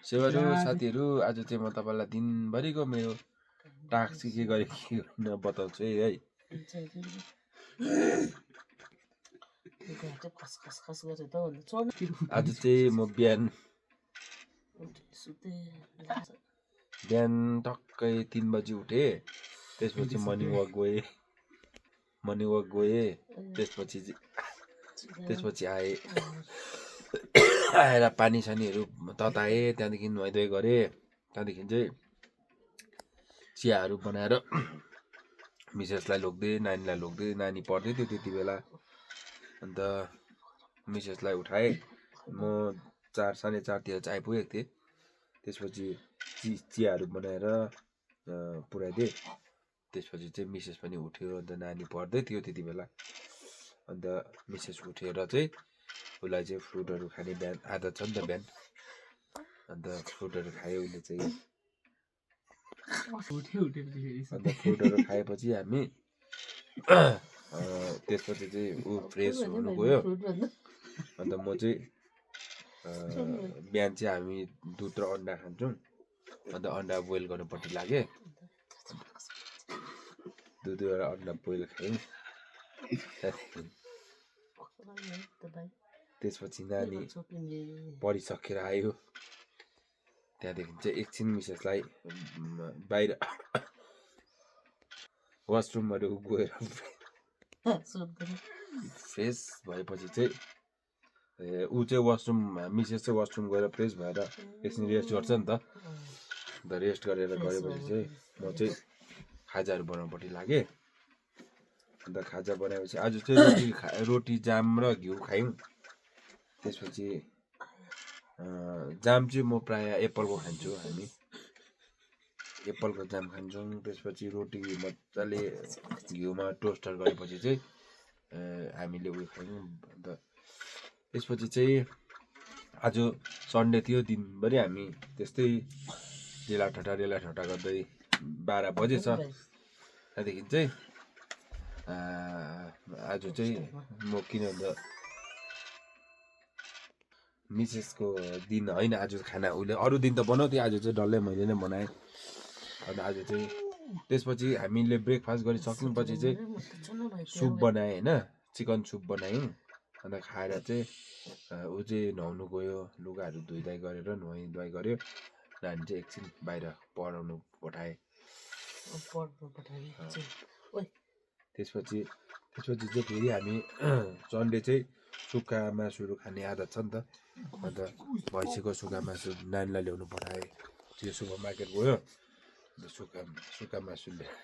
सेवाहरू साथीहरू आज चाहिँ म तपाईँलाई दिनभरिको मेरो टास्क के गरेँ के गरेन बताउँछु है आज चाहिँ म बिहान टक्कै 3 बजी उठेँ त्यसपछि मर्निङ वक गएँ त्यसपछि आएर पानी सानीहरू तताएँ त्यहाँदेखि नुहाइधुवाइ गरेँ त्यहाँदेखि चाहिँ चियाहरू बनाएर मिसेसलाई लगिदिएँ नानीलाई लगिदिएँ नानी पढ्दै थियो त्यति बेला अन्त मिसेसलाई उठाएँ म 4 साढे 4तिर चाहिँ आइपुगेको थिएँ त्यसपछि चियाहरू बनाएर पुऱ्याइदिएँ त्यसपछि चाहिँ मिसेस पनि उठ्यो अन्त नानी पढ्दै थियो त्यति बेला अन्त मिसेस उठेर चाहिँ उसलाई चाहिँ फ्रुटहरू खाने बिहान आदत छ नि त बिहान अन्त फ्रुटहरू खायो उसले चाहिँ अन्त फ्रुटहरू खाएपछि हामी त्यसपछि चाहिँ ऊ फ्रेस हुनु गयो अन्त म चाहिँ बिहान चाहिँ हामी दुध र अन्डा खान्छौँ अन्त अन्डा बोइल गर्नुपट्टि लागेँ दुध र अन्डा बोइल खायौँ त्यसपछि नानी पढिसकेर आयो त्यहाँदेखि चाहिँ एकछिन मिसेसलाई बाहिर वासरुमहरू गएर फ्रेस भएपछि चाहिँ ऊ चाहिँ वासरुम मिसेस चाहिँ वासरुम गएर फ्रेस भएर एकछिन रेस्ट गर्छ नि त अन्त रेस्ट गरेर गएपछि चाहिँ म चाहिँ खाजाहरू बनाउनुपट्टि लागेँ अन्त खाजा बनाएपछि आज चाहिँ रोटी जाम र घिउ खायौँ त्यसपछि जाम चाहिँ म प्रायः एप्पलको खान्छु हामी एप्पलको जाम खान्छौँ त्यसपछि रोटी मजाले घिउमा टोस्टर गरेपछि चाहिँ हामीले उयो खायौँ अन्त त्यसपछि चाहिँ आज सन्डे थियो दिनभरि हामी त्यस्तै रेलाठटा गर्दै 12 बजेछ त्यहाँदेखि चाहिँ आज चाहिँ म किन भन्दा मिसेसको दिन होइन आज खाना उसले अरू दिन त बनाउँथ्यो आज चाहिँ डल्लै मैले नै बनाएँ अन्त आज चाहिँ त्यसपछि हामीले ब्रेकफास्ट गरिसक्नुपछि चाहिँ सुप बनाएँ होइन चिकन सुप बनायौँ अन्त खाएर चाहिँ ऊ चाहिँ नुहाउनु गयो लुगाहरू धुइधाइ गरेर नुहाइधुवाइ गऱ्यो नानी चाहिँ एकछिन बाहिर पढाउनु पठाएँ त्यसपछि चाहिँ फेरि हामी सन्डे चाहिँ सुक्खा मासुहरू खाने आदत छ नि त अन्त भैँसीको सुक्खा मासु नानीलाई ल्याउनु पठाएँ त्यो सुपर मार्केट गयो अन्त सुक्खा मासु ल्याएर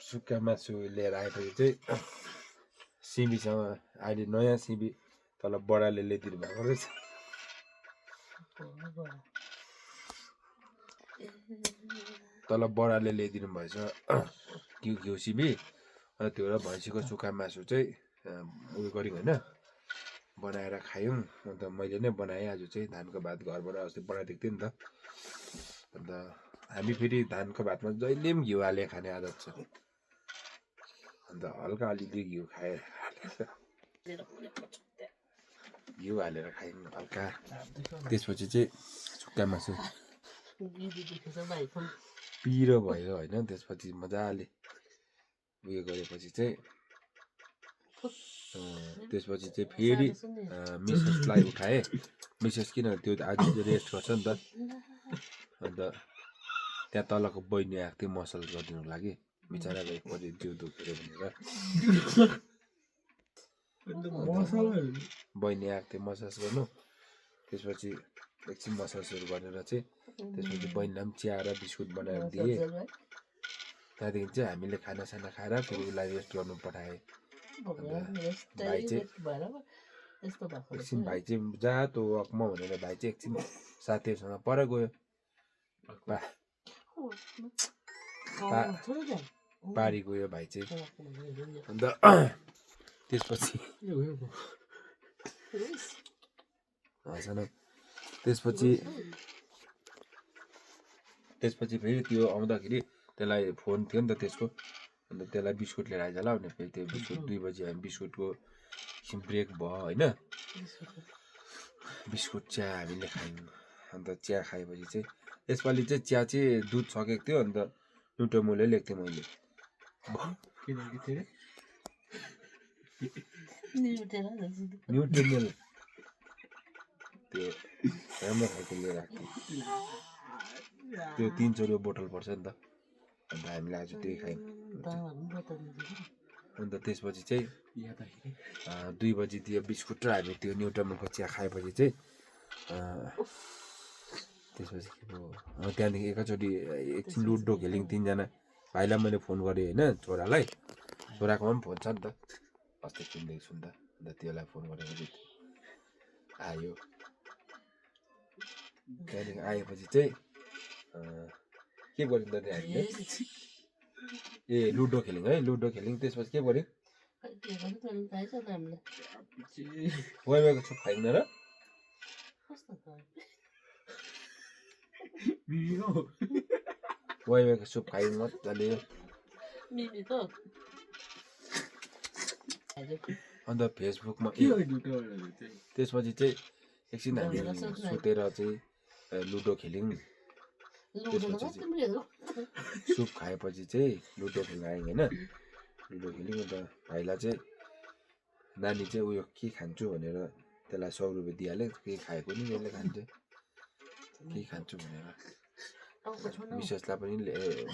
सुक्खा मासु लिएर आएपछि चाहिँ सिमीसँग अहिले नयाँ सिमी तल बडाले ल्याइदिनु भएको रहेछ तल बडाले ल्याइदिनु भएछ घिउ सिमी अन्त त्यो र भैँसीको सुक्खा मासु चाहिँ उयो गऱ्यौँ होइन बनाएर खायौँ अन्त मैले नै बनाएँ आज चाहिँ धानको भात घरबाट अस्ति बनाइदिएको थिएँ नि त अन्त हामी फेरि धानको भातमा जहिले पनि घिउ हालेर खाने आदत छ अन्त हल्का अलिकति घिउ खाएर घिउ हालेर खायौँ हल्का त्यसपछि चाहिँ सुक्खा मासु पिरो भयो होइन त्यसपछि मजाले उयो गरेपछि चाहिँ फेरि मिसेसलाई उठाएँ मिसेस किन त्यो आज रेस्ट गर्छ नि त अन्त त्यहाँ तलको बहिनी आएको थियो मसाज गरिदिनुको लागि बिचराको एकपट्टि जिउ दुखेर भनेर बहिनी आएको थियो मसाज गर्नु त्यसपछि एकछिन मसाजहरू गरेर चाहिँ त्यसपछि बहिनीलाई पनि चिया र बिस्कुट बनाएर दिएँ त्यहाँदेखि चाहिँ हामीले खानासाना खाएर फेरि उसलाई रेस्ट गर्नु पठाएँ भाइ चाहिँ जातो वकमा भनेर भाइ चाहिँ एकछिन साथीहरूसँग पर गयो पारी गयो भाइ चाहिँ अन्त त्यसपछि फेरि त्यो आउँदाखेरि त्यसलाई फोन थियो नि त त्यसको अन्त त्यसलाई बिस्कुट लिएर आइज ल भने फेरि त्यो बिस्कुट 2 बजी हामी बिस्कुटको एकछिन ब्रेक भयो होइन बिस्कुट चिया हामीले खायौँ अन्त चिया खाएपछि चाहिँ यसपालि चाहिँ चिया चाहिँ दुध सकेको थियो अन्त न्युट्रोमुलै ल्याएको थिएँ मैले न्युट्रिमेल त्यो राम्रो खालको लिएर आएको थिएँ त्यो 300 रुपियाँ बोतल पर्छ नि त अन्त हामीले आज त्यही खायौँ अन्त त्यसपछि चाहिँ 2 बजीतिर बिस्कुट र हामी त्यो न्युट्रिमेलको चिया खाएपछि चाहिँ त्यसपछि त्यहाँदेखि एकैचोटि एकछिन लुडो खेल्यौँ 3 जना भाइलाई मैले फोन गरेँ होइन छोरालाई छोराकोमा पनि फोन छ नि त अस्ति सुन्दै सुन्दा अन्त त्यसलाई फोन गरेपछि आयो त्यहाँदेखि आएपछि चाहिँ के गर्यौँ त हामीले ए लुडो खेल्यौँ है लुडो खेल्यौँ त्यसपछि के गर्यौँ वाइवाईको सुप खाइँदैन र वाइवाईको सुप खायौँ मजाले अन्त फेसबुकमा त्यसपछि चाहिँ एकछिन हामी सुतेर चाहिँ लुडो खेल्यौँ त्यसपछि चाहिँ सुप खाएपछि चाहिँ लुडो खेल्न आयौँ होइन लुडो खेल्यौँ अन्त भाइलाई चाहिँ नानी चाहिँ उयो के खान्छु भनेर त्यसलाई 100 रुपियाँ दिइहाल्यो केही खाएको नि यसले खान्छ केही खान्छु भनेर मिसेसलाई पनि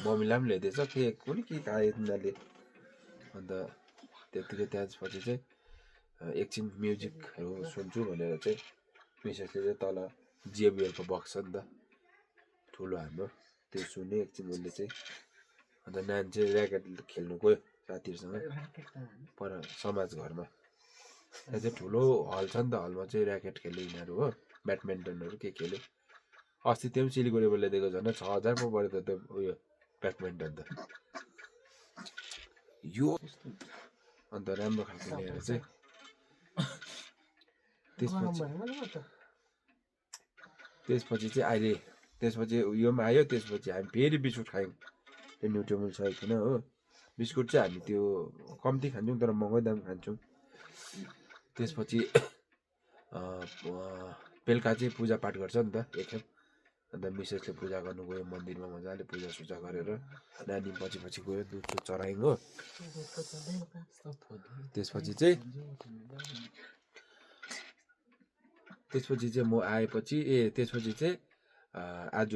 मम्मीलाई पनि ल्याइदिएछ के कुनै के खायो तिनीहरूले अन्त त्यतिकै त्यसपछि चाहिँ एकछिन म्युजिकहरू सुन्छु भनेर चाहिँ मिसेसले चाहिँ तल JBLको बक्स छ नि त ठुलो हाम्रो त्यो सुन्यो एकछिन उसले चाहिँ अन्त नानी चाहिँ ऱ्याकेट खेल्नु गयो साथीहरूसँग पर समाज घरमा त्यहाँ चाहिँ ठुलो हल छ नि त हलमा चाहिँ ऱ्याकेट खेल्यो यिनीहरू हो ब्याडमिन्टनहरू के खेल्यो अस्ति त्यो पनि सिलगढीबाट ल्याइदिएको झन् 6000 पो पऱ्यो त त्यो उयो ब्याडमिन्टन त यो अन्त राम्रो खालको ल्याएर चाहिँ त्यसपछि चाहिँ अहिले त्यसपछि यो पनि आयो त्यसपछि हामी फेरि बिस्कुट खायौँ त्यो न्युट्रिमल सकेको हो बिस्कुट चाहिँ हामी त्यो कम्ती खान्छौँ तर महँगै दाम खान्छौँ त्यसपछि बेलुका चाहिँ पूजापाठ गर्छ नि त एकखेप अन्त मिसेसले पूजा गर्नु गयो मन्दिरमा मजाले पूजासुजा गरेर नानी पछि पछि गयो दुध सुध चढायौँ हो त्यसपछि चाहिँ म आएपछि त्यसपछि चाहिँ आज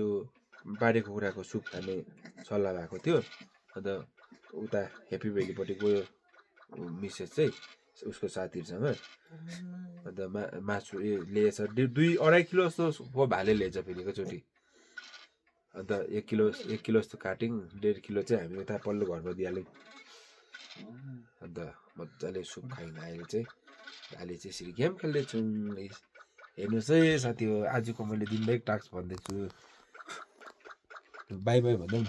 बारीको कुखुराको सुप खाने सल्लाह भएको थियो अन्त उता हेप्पी भ्यालीपट्टि गयो मिसेस चाहिँ उसको साथीहरूसँग अन्त मासु लिएछ 2-2.5 किलो जस्तो भाले ल्याएछ फेरि एकैचोटि अन्त 1 किलो जस्तो काट्यौँ 1.5 किलो चाहिँ हामी उता पल्लो घरमा दिइहाल्यौँ अन्त मजाले सुप खायौँ अहिले चाहिँ अहिले चाहिँ यसरी गेम खेल्दैछौँ हेर्नुहोस् है साथी हो आजको मैले दिनभरि टास्क भन्दैछु बाई बाई भनौँ